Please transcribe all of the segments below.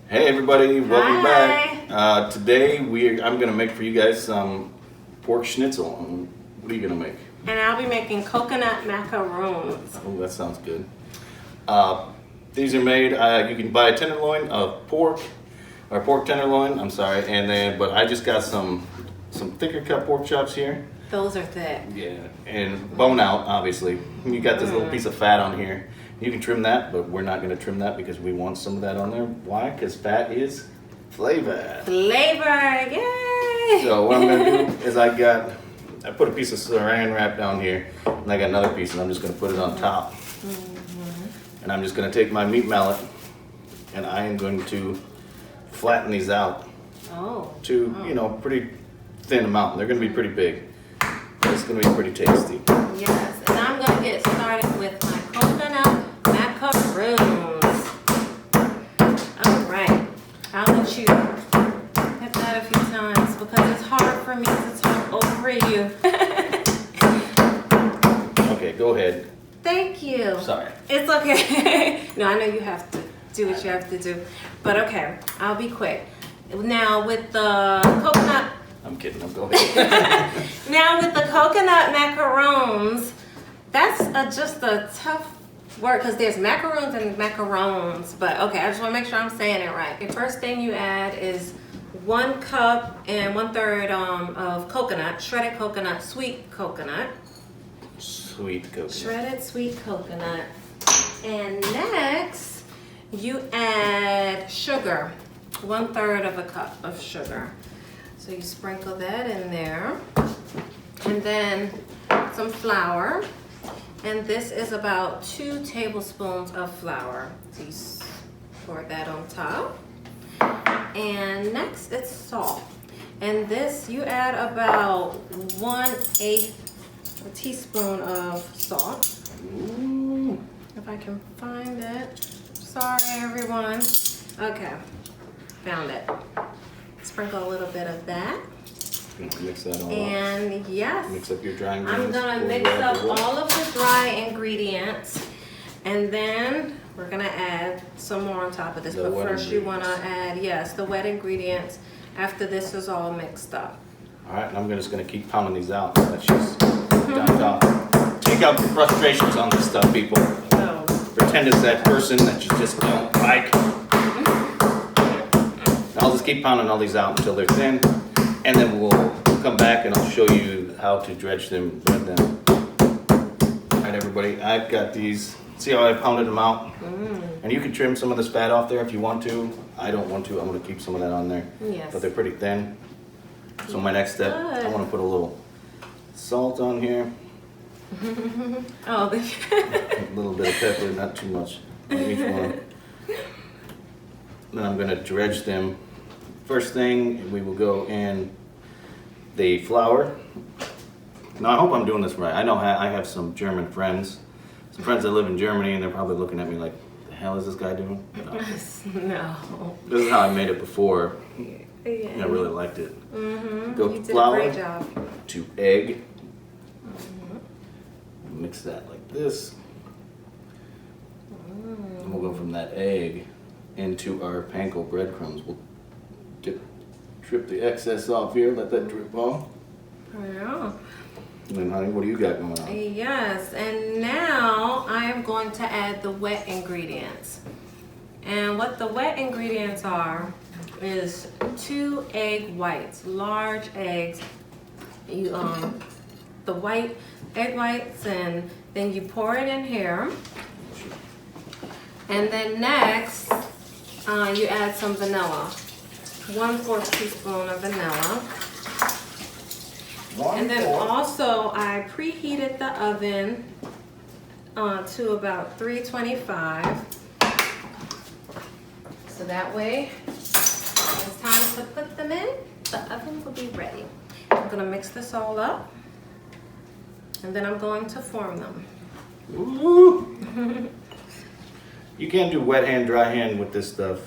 Hey everybody, welcome Hi. back. Today I'm gonna make for you guys some pork schnitzel. What are you gonna make? And I'll be making coconut macaroons. Oh, that sounds good. These are made. You can buy a tenderloin of pork, or pork tenderloin. I'm sorry, but I just got some thicker cut pork chops here. Those are thick. Yeah, and bone out, obviously. You got this little piece of fat on here. You can trim that, but we're not going to trim that because we want some of that on there. Why? Because fat is flavor. Flavor, yay! So what I'm going to do is I put a piece of saran wrap down here, and I got another piece, and I'm just going to put it on top. And I'm just going to take my meat mallet, and I am going to flatten these out to, pretty thin amount. They're going to be pretty big. It's going to be pretty tasty. Yes, and I'm going to get started with my coconut macaroons. All right, I'll let you hit that a few times because it's hard for me to talk over you. Okay, go ahead. Thank you. Sorry. It's okay. No, I know you have to do what you have to do. But okay, I'll be quick. Now with the coconut... I'm kidding, I'm going ahead. Now with the coconut macaroons, that's just a tough word because there's macaroons and macarons. But okay, I just want to make sure I'm saying it right. The first thing you add is 1 cup and 1/3 of coconut, shredded coconut, sweet coconut. Sweet coconut. Shredded sweet coconut. And next, you add sugar, 1/3 of a cup of sugar. So you sprinkle that in there. And then some flour. And this is about 2 tablespoons of flour. So you pour that on top. And next it's salt. And this you add about 1/8 a teaspoon of salt. Ooh. If I can find it. Sorry everyone. Okay, found it. Sprinkle a little bit of that. Mix that all up. And yes, Mix up your dry ingredients. I'm gonna mix up all of the dry ingredients. And then we're gonna add some more on top of this. But first you wanna add, yes, the wet ingredients after this is all mixed up. All right, and I'm just gonna keep pounding these out. Let's just take out the frustrations on this stuff, people. Oh. Pretend it's that person that you just don't like. I'll just keep pounding all these out until they're thin, and then we'll come back and I'll show you how to dredge them, bread them. All right, everybody, I've got these. See how I pounded them out? And you can trim some of this fat off there if you want to. I don't want to. I'm going to keep some of that on there. Yes. But they're pretty thin. So my next step, I want to put a little salt on here. Oh, A little bit of pepper, not too much on each one. Then I'm going to dredge them. First thing, we will go in the flour. Now, I hope I'm doing this right. I know I have some German friends. Some friends that live in Germany, and they're probably looking at me like, the hell is this guy doing? No. No. This is how I made it before. Yeah. I really liked it. Go Go you flour did a great job. to egg. Mix that like this. And we'll go from that egg into our panko breadcrumbs. We'll drip the excess off here, let that drip off. Yeah. And then, honey, what do you got going on? Yes, and now I am going to add the wet ingredients. And what the wet ingredients are is 2 egg whites, large eggs. You the white egg whites, and then you pour it in here. And then next, you add some vanilla. 1/4 teaspoon of vanilla. And then also I preheated the oven to about 325. So that way, when it's time to put them in, the oven will be ready. I'm gonna mix this all up, and then I'm going to form them. Ooh. You can't do wet hand, dry hand with this stuff.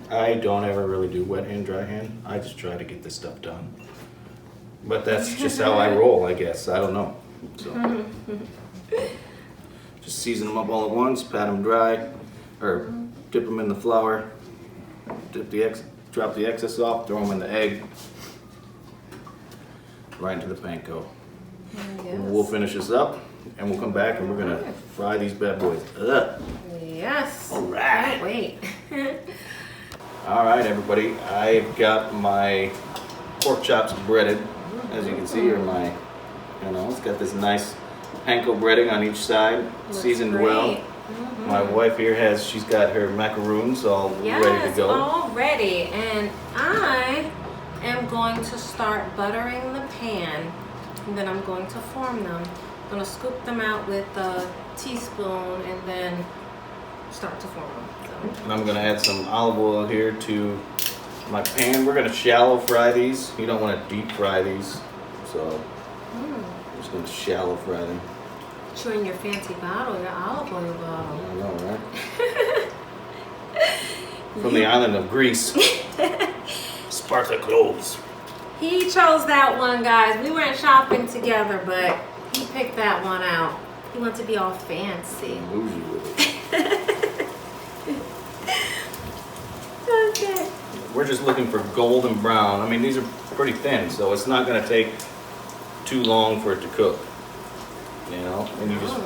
I don't ever really do wet hand, dry hand. I just try to get this stuff done. But that's just how I roll, I guess. I don't know. So, just season them up all at once, pat them dry, or dip them in the flour, drop the excess off, throw them in the egg, right into the panko. Yes. We'll finish this up and we'll come back and we're gonna fry these bad boys. Ugh. Yes. All right. Can't wait. All right, everybody. I've got my pork chops breaded. As you can see here, it's got this nice panko breading on each side, Looks seasoned great. well. My wife here she's got her macaroons all ready to Yes, go. all ready. And I am going to start buttering the pan, and then I'm going to form them. I'm going to scoop them out with a teaspoon and then start to form them. So. And I'm gonna add some olive oil here to my pan. We're gonna shallow fry these. You don't want to deep fry these, so I'm just gonna shallow fry them. Chewing your fancy bottle, your olive oil bottle. I know, right? From the island of Greece. Spartacus. He chose that one, guys. We went shopping together, but he picked that one out. He wants to be all fancy. Bougie with it. Okay. We're just looking for golden brown. I mean, these are pretty thin, so it's not gonna take too long for it to cook. And you just,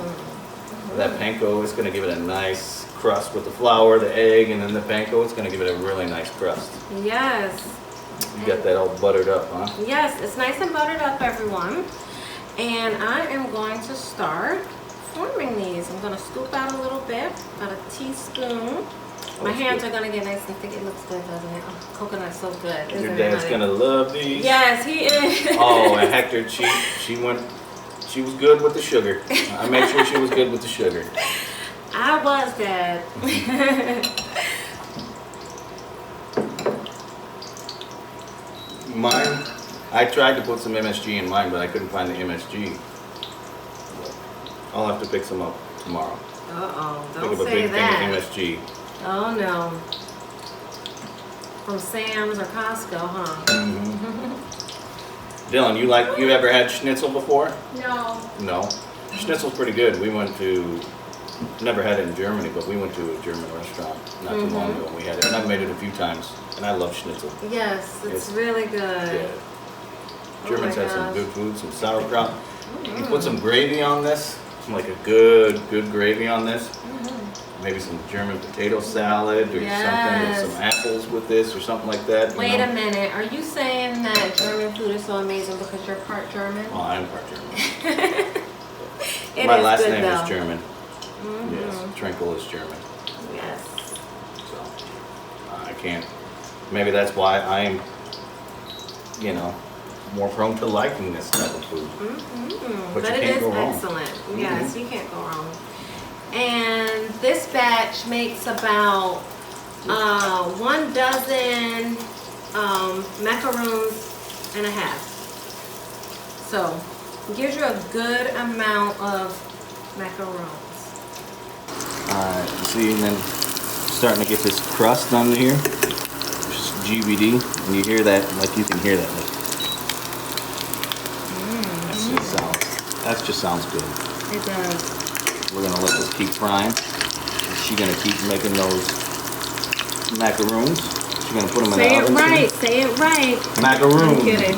that panko is gonna give it a nice crust with the flour, the egg, and then the panko, it's gonna give it a really nice crust. Yes. You got that all buttered up, huh? Yes, it's nice and buttered up, everyone. And I am going to start forming these. I'm going to scoop out a little bit, about a teaspoon. My hands are going to get nice and thick. It looks good, doesn't it? Oh, coconut's so good. Your dad's gonna love these. Yes, he is. Oh, and Hector, she was good with the sugar. I made sure she was good with the sugar. I was, Dad. Mine, I tried to put some MSG in mine, but I couldn't find the MSG. I'll have to pick some up tomorrow. Uh-oh, Pick don't up a say big that. thing of MSG. Oh, no. From Sam's or Costco, huh? Dylan, you ever had schnitzel before? No. No. Schnitzel's pretty good. Never had it in Germany, but we went to a German restaurant not too long ago and we had it. And I've made it a few times, and I love schnitzel. Yes, it's really good. Yeah. Germans have some gosh. good food, some sauerkraut. You put some gravy on this, like a good gravy on this. Maybe some German potato salad or something with some apples with this or something like that. Wait a minute, are you saying that German food is so amazing because you're part German? Oh, I'm part German. My last name is German. Mm-hmm. Yes, Trinkle is German. Yes. So I can't. Maybe that's why I'm, more prone to liking this type of food. But you it can't is go wrong. excellent. Yes, you can't go wrong. And this batch makes about 1 dozen macaroons and a half. So it gives you a good amount of macaroons. Alright, see, and then starting to get this crust on here. Just GBD, and you hear that, you can hear that. That just sounds good. It does. We're gonna let this keep frying. She's gonna keep making those macaroons. She's gonna put them in the oven. Say it right. Macaroons. I'm kidding.